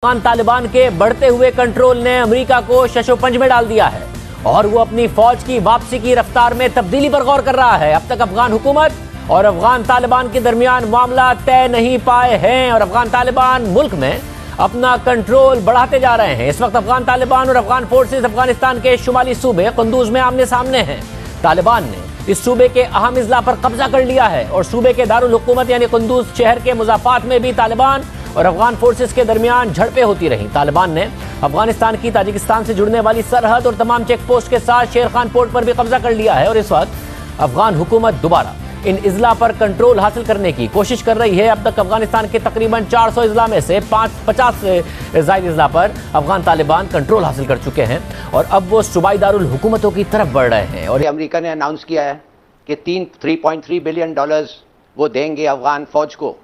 अफगान तालिबान के बढ़ते हुए कंट्रोल ने अमेरिका को शशोपंज में डाल दिया है और वो अपनी फौज की वापसी की रफ्तार में तब्दीली पर गौर कर रहा है। अब तक अफगान हुकूमत और अफगान तालिबान के दरमियान मामला तय नहीं पाए हैं और अफगान तालिबान मुल्क में अपना कंट्रोल बढ़ाते जा रहे हैं। इस वक्त अफगान तालिबान और अफगान फोर्सेस अफगानिस्तान के शुमाली सूबे कुंदूज में आमने सामने हैं। तालिबान ने इस सूबे के अहम इजला पर कब्जा कर लिया है और सूबे के दारुल हुकूमत यानी कुंदूज शहर के मुजाफात में भी तालिबान और अफगान फोर्सेस के दरमियान झड़पें होती रहीं। तालिबान ने अफगानिस्तान की ताजिकिस्तान से जुड़ने वाली सरहद और तमाम चेक पोस्ट के साथ शेर खान पोर्ट पर भी कब्जा कर लिया है और इस वक्त अफगान हुकूमत दोबारा इन इजला पर कंट्रोल हासिल करने की कोशिश कर रही है। अब तक अफगानिस्तान के तकरीबन 400 इजला में से 50 से ज्यादा इजला पर अफगान तालिबान कंट्रोल हासिल कर चुके हैं और अब वो सूबाई दारुल हुकूमतों की तरफ बढ़ रहे हैं। और अमेरिका ने अनाउंस किया है कि 3.3 बिलियन डॉलर्स वो देंगे अफगान फौज को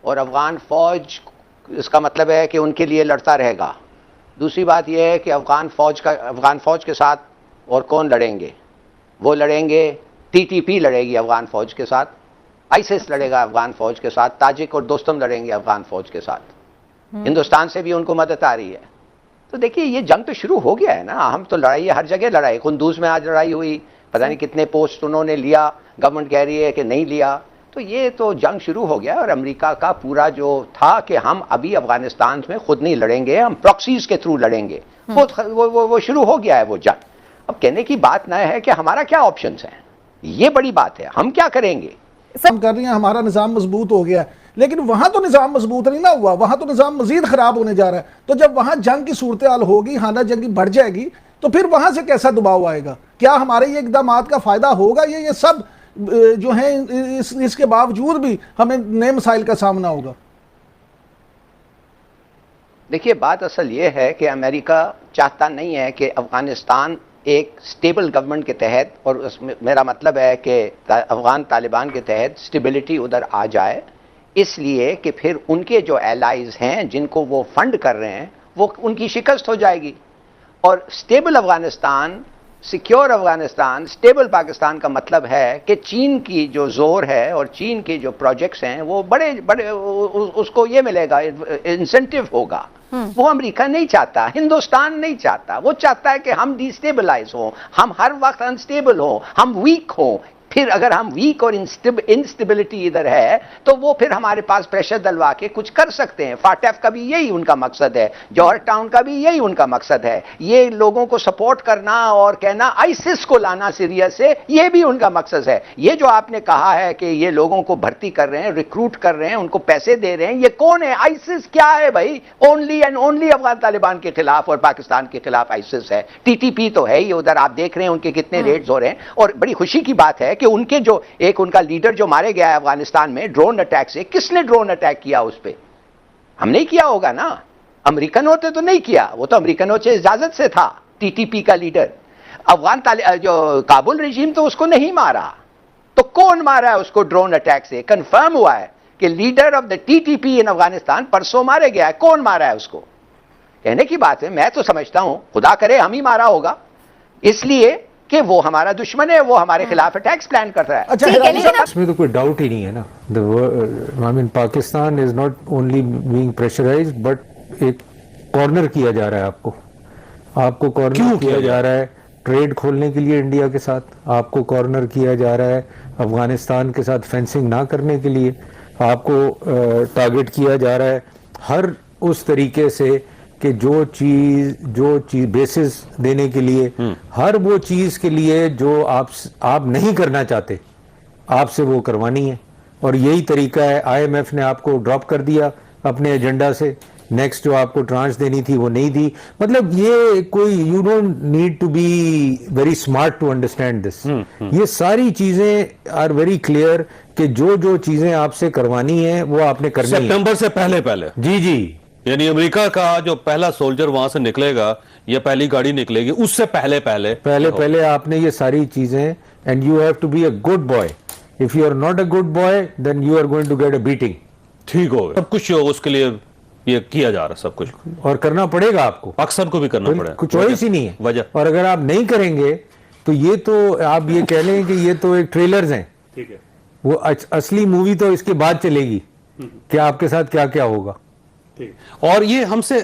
और अफगान फौज इसका मतलब है कि उनके लिए लड़ता रहेगा। दूसरी बात यह है कि अफगान फौज के साथ और कौन लड़ेंगे? वो लड़ेंगे, टीटीपी लड़ेगी अफगान फौज के साथ, आईसिस लड़ेगा अफगान फौज के साथ, ताजिक और दोस्तम लड़ेंगे अफगान फौज के साथ। हिंदुस्तान से भी उनको मदद आ रही है। तो देखिए ये जंग तो शुरू हो गया है ना। हम तो लड़ाई हर जगह लड़ाई, कुंदूज में आज लड़ाई हुई, पता नहीं कितने पोस्ट उन्होंने लिया, गवर्नमेंट कह रही है कि नहीं लिया। तो ये तो जंग शुरू हो गया और अमेरिका का पूरा जो था कि हम अभी अफगानिस्तान में खुद नहीं लड़ेंगे, हम प्रॉक्सीज के थ्रू लड़ेंगे, वो शुरू हो गया है वो जंग। अब कहने की बात ना है कि हमारा क्या ऑप्शंस हैं, ये बड़ी बात है, हम क्या करेंगे। हम कर रही हैं, हमारा निज़ाम मजबूत हो गया है, लेकिन वहां तो निज़ाम मजबूत नहीं ना हुआ, वहां तो निज़ाम मजीद खराब होने जा रहा है। तो जब वहां जंग की सूरत हाल होगी, हालत जंगी बढ़ जाएगी, तो फिर वहां से कैसा दबाव आएगा? क्या हमारे ये इकदामात का फायदा होगा? ये सब जो है इसके बावजूद भी हमें नए मसाइल का सामना होगा। देखिए बात असल ये है कि अमेरिका चाहता नहीं है कि अफगानिस्तान एक स्टेबल गवर्नमेंट के तहत, और उसमें मेरा मतलब है कि अफगान तालिबान के तहत स्टेबिलिटी उधर आ जाए, इसलिए कि फिर उनके जो एलाइज हैं जिनको वो फंड कर रहे हैं वो उनकी शिकस्त हो जाएगी। और stable Afghanistan, secure Afghanistan, stable Pakistan का मतलब है कि चीन की जो जोर है और चीन के जो प्रोजेक्ट्स हैं वो बड़े बड़े उसको ये मिलेगा, इंसेंटिव होगा। वो अमेरिका नहीं चाहता, हिंदुस्तान नहीं चाहता। वो चाहता है कि हम डिस्टेबलाइज हो, हम हर वक्त अनस्टेबल हो, हम वीक हो। फिर अगर हम वीक और इंस्टेबिलिटी इधर है तो वो फिर हमारे पास प्रेशर डलवा के कुछ कर सकते हैं। फाटेफ का भी यही उनका मकसद है, जौहर टाउन का भी यही उनका मकसद है। ये लोगों को सपोर्ट करना और कहना आईसिस को लाना सीरिया से, ये भी उनका मकसद है। ये जो आपने कहा है कि ये लोगों को भर्ती कर रहे हैं, रिक्रूट कर रहे हैं, उनको पैसे दे रहे हैं, ये कौन है? आईसिस क्या है भाई? Only and only Afghan Taliban के खिलाफ और पाकिस्तान के खिलाफ आईसिस है। टीटीपी तो है ही, उधर आप देख रहे हैं उनके कितने रेड्स हो रहे हैं। और बड़ी खुशी की बात है कि उनके जो एक उनका लीडर जो मारे गया है अफगानिस्तान में ड्रोन अटैक से, किसने ड्रोन अटैक किया उस पे? हमने किया होगा ना, अमेरिकन होते तो नहीं किया, वो तो अमेरिकनों से इजाजत से था। टीटीपी का लीडर अफगान जो काबुल रजीम तो उसको नहीं मारा, तो कौन मारा है उसको ड्रोन अटैक से? कंफर्म हुआ है कि लीडर ऑफ द टीटीपी इन अफगानिस्तान परसों मारे गया है। कौन मारा है उसको? कहने की बात है, मैं तो समझता हूं खुदा करे हम ही मारा होगा, इसलिए कि वो हमारा दुश्मन है, वो हमारे खिलाफ अटैक्स प्लान कर रहा है। अच्छा, इसमें तो कोई डाउट ही नहीं है ना। I mean Pakistan is not only being pressurised but एक कॉर्नर किया जा रहा है। आपको कॉर्नर किया जा रहा है ट्रेड खोलने के लिए इंडिया के साथ, आपको कॉर्नर किया जा रहा है अफगानिस्तान के साथ फेंसिंग ना करने के लिए, आपको टारगेट किया जा रहा है हर उस तरीके से कि जो चीज बेसिस देने के लिए, हर वो चीज के लिए जो आप नहीं करना चाहते, आपसे वो करवानी है। और यही तरीका है। आईएमएफ ने आपको ड्रॉप कर दिया अपने एजेंडा से, नेक्स्ट जो आपको ट्रांच देनी थी वो नहीं दी। मतलब ये कोई, you don't need to be very smart to understand this. ये सारी चीजें आर वेरी क्लियर कि जो चीजें आपसे करवानी है वो आपने करनी है सितंबर से पहले। जी यानी अमेरिका का जो पहला सोल्जर वहां से निकलेगा या पहली गाड़ी निकलेगी उससे पहले आपने ये सारी चीजें, and you have to be a good boy. If you are not a good boy then you are going to get a beating. ठीक हो सब कुछ उसके लिए ये किया जा रहा है, सब कुछ, और करना पड़ेगा आपको। पाकिस्तान को भी करना पड़ेगा, कुछ चॉइस ही नहीं है वजह। और अगर आप नहीं करेंगे तो ये तो आप ये कह लें कि ये तो एक ट्रेलर्स हैं। ठीक है, वो असली मूवी तो इसके बाद चलेगी कि आपके साथ क्या क्या होगा। और ये हमसे